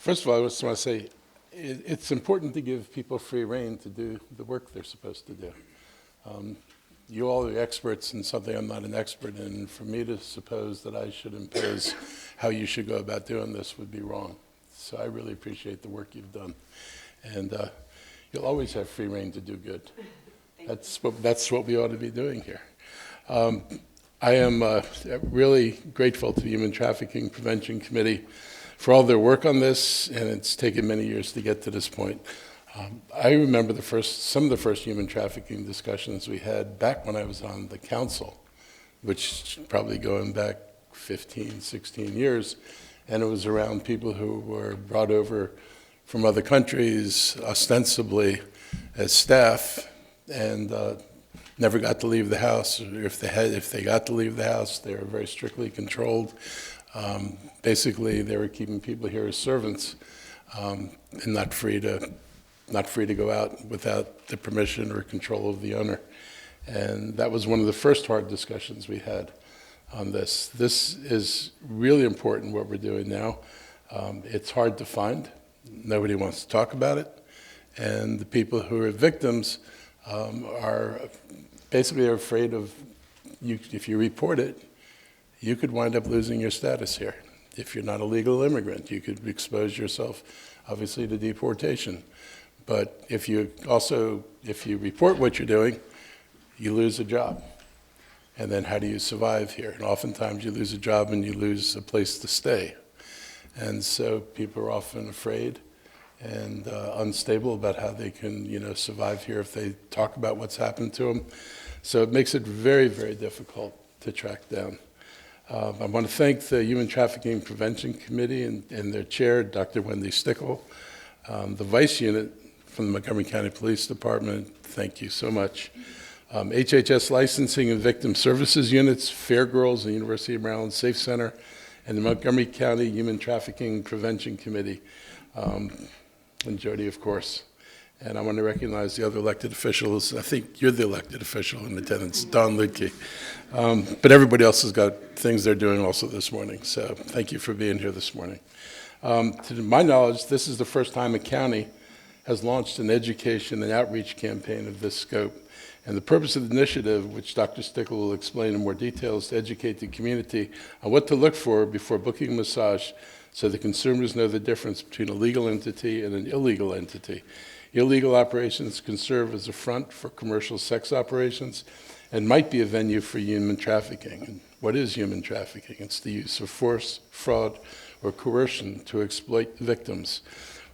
First of all, I just want to say it's important to give people free rein to do the work they're supposed to do. You all are experts in something I'm not an expert in, and for me to suppose that I should impose how you should go about doing this would be wrong. So I really appreciate the work you've done. And you'll always have free rein to do good. That's what we ought to be doing here. I am really grateful to the Human Trafficking Prevention Committee for all their work on this, and it's taken many years to get to this point. I remember some of the first human trafficking discussions we had back when I was on the council, which probably going back 15, 16 years, and it was around people who were brought over from other countries, ostensibly as staff, and never got to leave the house. Or if they got to leave the house, they were very strictly controlled. Basically, they were keeping people here as servants and not free to go out without the permission or control of the owner. And that was one of the first hard discussions we had on this. This is really important, what we're doing now. It's hard to find. Nobody wants to talk about it. And the people who are victims are basically afraid of you. If you report it, you could wind up losing your status here. If you're not a legal immigrant, you could expose yourself, obviously, to deportation. But if you report what you're doing, you lose a job. And then how do you survive here? And oftentimes you lose a job and you lose a place to stay. And so people are often afraid and unstable about how they can, survive here if they talk about what's happened to them. So it makes it very, very difficult to track down. I want to thank the Human Trafficking Prevention Committee and their chair, Dr. Wendy Stickle, the vice unit from the Montgomery County Police Department. Thank you so much. HHS Licensing and Victim Services Units, Fair Girls, and University of Maryland Safe Center, and the Montgomery County Human Trafficking Prevention Committee, and Jody, of course. And I want to recognize the other elected officials. I think you're the elected official in attendance, Don Lidke. But everybody else has got things they're doing also this morning. So thank you for being here this morning. To my knowledge, this is the first time a county has launched an education and outreach campaign of this scope. And the purpose of the initiative, which Dr. Stickle will explain in more detail, is to educate the community on what to look for before booking a massage so the consumers know the difference between a legal entity and an illegal entity. Illegal operations can serve as a front for commercial sex operations and might be a venue for human trafficking. And what is human trafficking? It's the use of force, fraud, or coercion to exploit victims.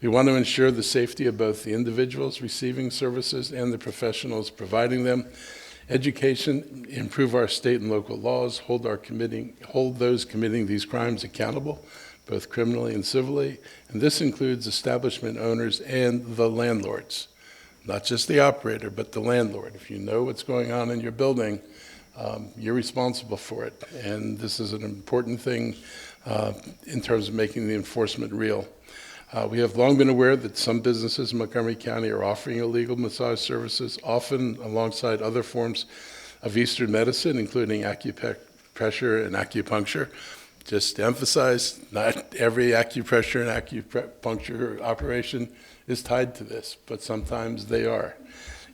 We want to ensure the safety of both the individuals receiving services and the professionals providing them. Education, improve our state and local laws, hold those committing these crimes accountable, both criminally and civilly, and this includes establishment owners and the landlords, not just the operator, but the landlord. If you know what's going on in your building, you're responsible for it, and this is an important thing in terms of making the enforcement real. We have long been aware that some businesses in Montgomery County are offering illegal massage services, often alongside other forms of Eastern medicine, including acupressure and acupuncture. Just to emphasize, not every acupressure and acupuncture operation is tied to this, but sometimes they are.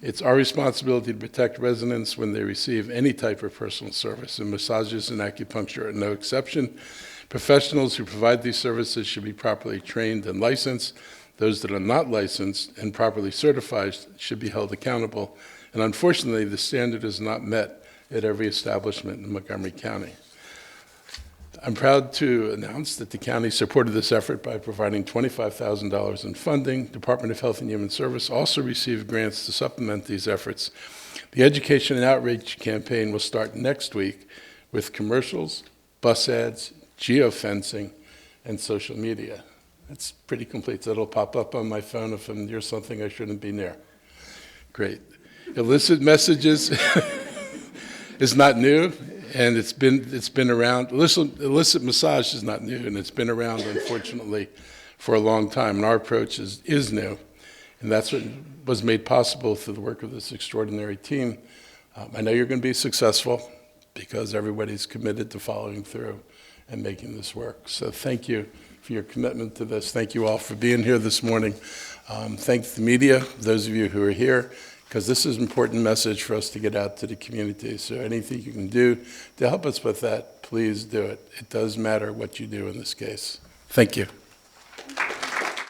It's our responsibility to protect residents when they receive any type of personal service, and massages and acupuncture are no exception. Professionals who provide these services should be properly trained and licensed. Those that are not licensed and properly certified should be held accountable. And unfortunately, the standard is not met at every establishment in Montgomery County. I'm proud to announce that the county supported this effort by providing $25,000 in funding. Department of Health and Human Service also received grants to supplement these efforts. The education and outreach campaign will start next week with commercials, bus ads, geofencing, and social media. That's pretty complete. So it'll pop up on my phone if I'm near something I shouldn't be near. Great. Illicit messages is not new. And it's been around. Illicit massage is not new, and it's been around, unfortunately, for a long time. And our approach is new, and that's what was made possible through the work of this extraordinary team. I know you're going to be successful because everybody's committed to following through and making this work. So thank you for your commitment to this. Thank you all for being here this morning. Thank the media, those of you who are here, because this is an important message for us to get out to the community. So anything you can do to help us with that, please do it. It does matter what you do in this case. Thank you.